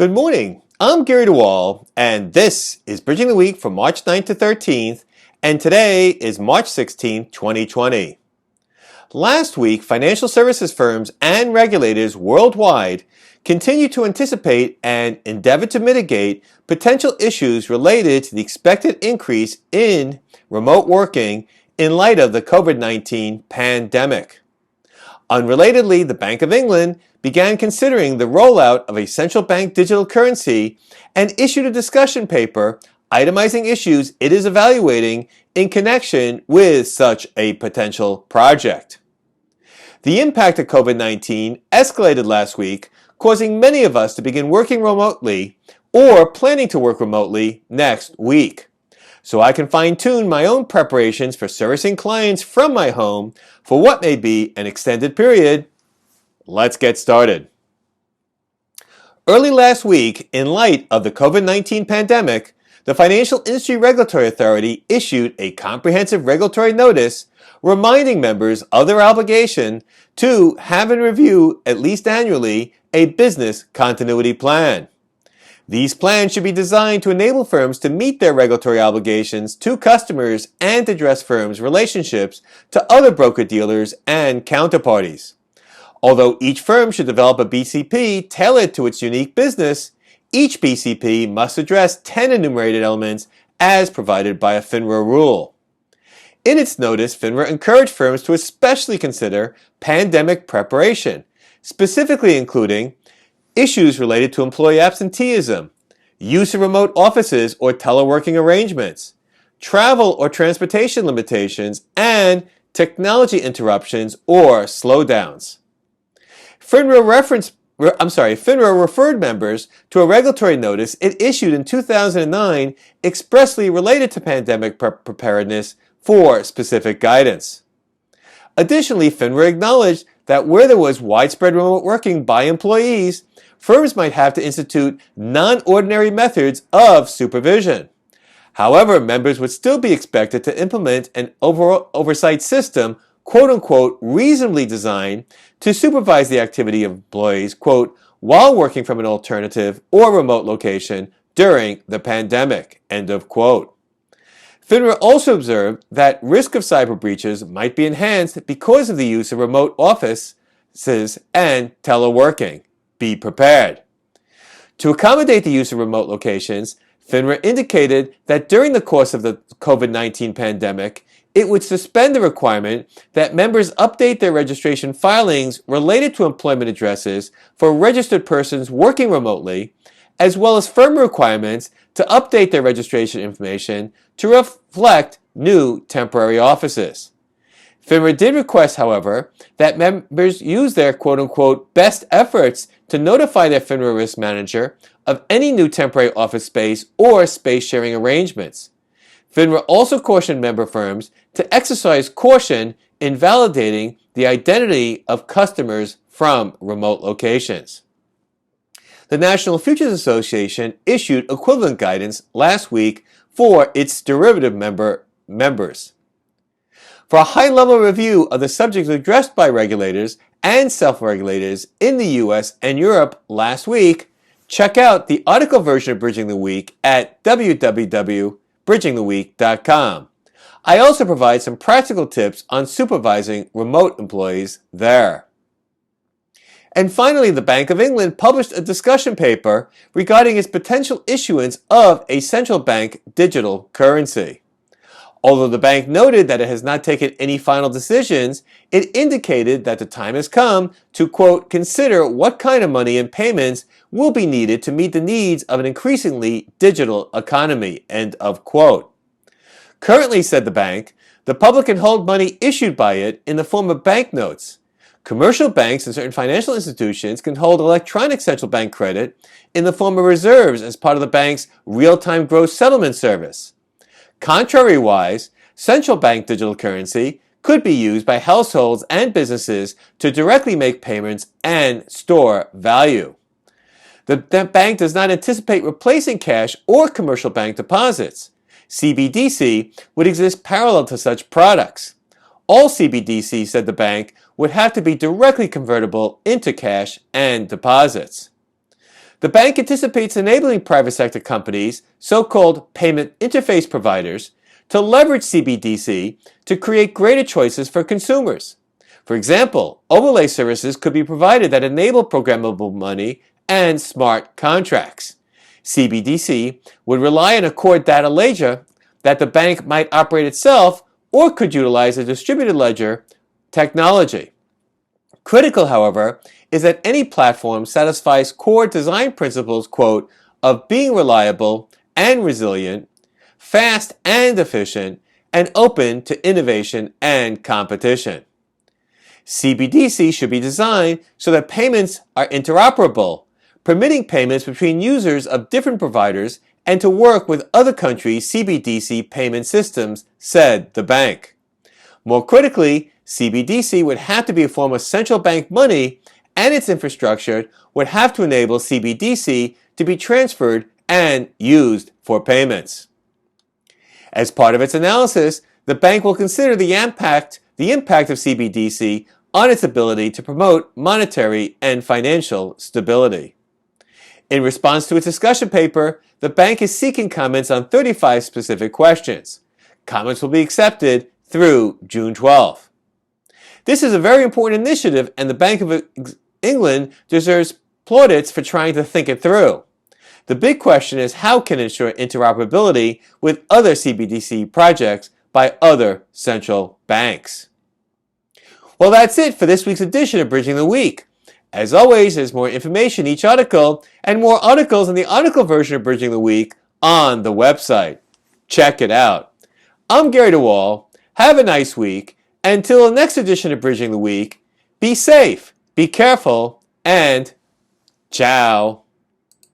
Good morning. I'm Gary DeWaal, and this is Bridging the Week from March 9th to 13th, and today is March 16th, 2020. Last week, financial services firms and regulators worldwide continued to anticipate and endeavor to mitigate potential issues related to the expected increase in remote working in light of the COVID-19 pandemic. Unrelatedly, the Bank of England began considering the rollout of a central bank digital currency and issued a discussion paper itemizing issues it is evaluating in connection with such a potential project. The impact of COVID-19 escalated last week, causing many of us to begin working remotely or planning to work remotely next week. So I can fine-tune my own preparations for servicing clients from my home for what may be an extended period. Let's get started. Early last week, in light of the COVID-19 pandemic, the Financial Industry Regulatory Authority issued a comprehensive regulatory notice reminding members of their obligation to have and review, at least annually, a business continuity plan. These plans should be designed to enable firms to meet their regulatory obligations to customers and address firms' relationships to other broker-dealers and counterparties. Although each firm should develop a BCP tailored to its unique business, each BCP must address 10 enumerated elements as provided by a FINRA rule. In its notice, FINRA encouraged firms to especially consider pandemic preparation, specifically including issues related to employee absenteeism, use of remote offices or teleworking arrangements, travel or transportation limitations, and technology interruptions or slowdowns. FINRA referred members to a regulatory notice it issued in 2009 expressly related to pandemic preparedness for specific guidance. Additionally, FINRA acknowledged that where there was widespread remote working by employees, firms might have to institute non-ordinary methods of supervision. However, members would still be expected to implement an oversight system, quote-unquote, reasonably designed to supervise the activity of employees, quote, while working from an alternative or remote location during the pandemic, end of quote. FINRA also observed that risk of cyber breaches might be enhanced because of the use of remote offices and teleworking. Be prepared. To accommodate the use of remote locations, FINRA indicated that during the course of the COVID-19 pandemic, it would suspend the requirement that members update their registration filings related to employment addresses for registered persons working remotely, as well as firm requirements to update their registration information to reflect new temporary offices. FINRA did request, however, that members use their quote-unquote best efforts to notify their FINRA risk manager of any new temporary office space or space sharing arrangements. FINRA also cautioned member firms to exercise caution in validating the identity of customers from remote locations. The National Futures Association issued equivalent guidance last week for its derivative members. For a high-level review of the subjects addressed by regulators and self-regulators in the US and Europe last week, check out the article version of Bridging the Week at www.bridgingtheweek.com. I also provide some practical tips on supervising remote employees there. And finally, the Bank of England published a discussion paper regarding its potential issuance of a central bank digital currency. Although the bank noted that it has not taken any final decisions, it indicated that the time has come to, quote, consider what kind of money and payments will be needed to meet the needs of an increasingly digital economy, end of quote. Currently, said the bank, the public can hold money issued by it in the form of banknotes. Commercial banks and certain financial institutions can hold electronic central bank credit in the form of reserves as part of the bank's real-time gross settlement service. Contrary-wise, central bank digital currency could be used by households and businesses to directly make payments and store value. The bank does not anticipate replacing cash or commercial bank deposits. CBDC would exist parallel to such products. All CBDC, said the bank, would have to be directly convertible into cash and deposits. The bank anticipates enabling private sector companies, so-called payment interface providers, to leverage CBDC to create greater choices for consumers. For example, overlay services could be provided that enable programmable money and smart contracts. CBDC would rely on a core data ledger that the bank might operate itself or could utilize a distributed ledger technology. Critical, however, is that any platform satisfies core design principles, quote, of being reliable and resilient, fast and efficient, and open to innovation and competition. CBDC should be designed so that payments are interoperable, permitting payments between users of different providers and to work with other countries' CBDC payment systems, said the bank. More critically, CBDC would have to be a form of central bank money, and its infrastructure would have to enable CBDC to be transferred and used for payments. As part of its analysis, the bank will consider the impact of CBDC on its ability to promote monetary and financial stability. In response to its discussion paper, the bank is seeking comments on 35 specific questions. Comments will be accepted through June 12th. This is a very important initiative, and the Bank of England deserves plaudits for trying to think it through. The big question is how can it ensure interoperability with other CBDC projects by other central banks. Well, that's it for this week's edition of Bridging the Week. As always, there's more information in each article and more articles in the article version of Bridging the Week on the website. Check it out. I'm Gary DeWaal. Have a nice week. Until the next edition of Bridging the Week, be safe, be careful, and ciao.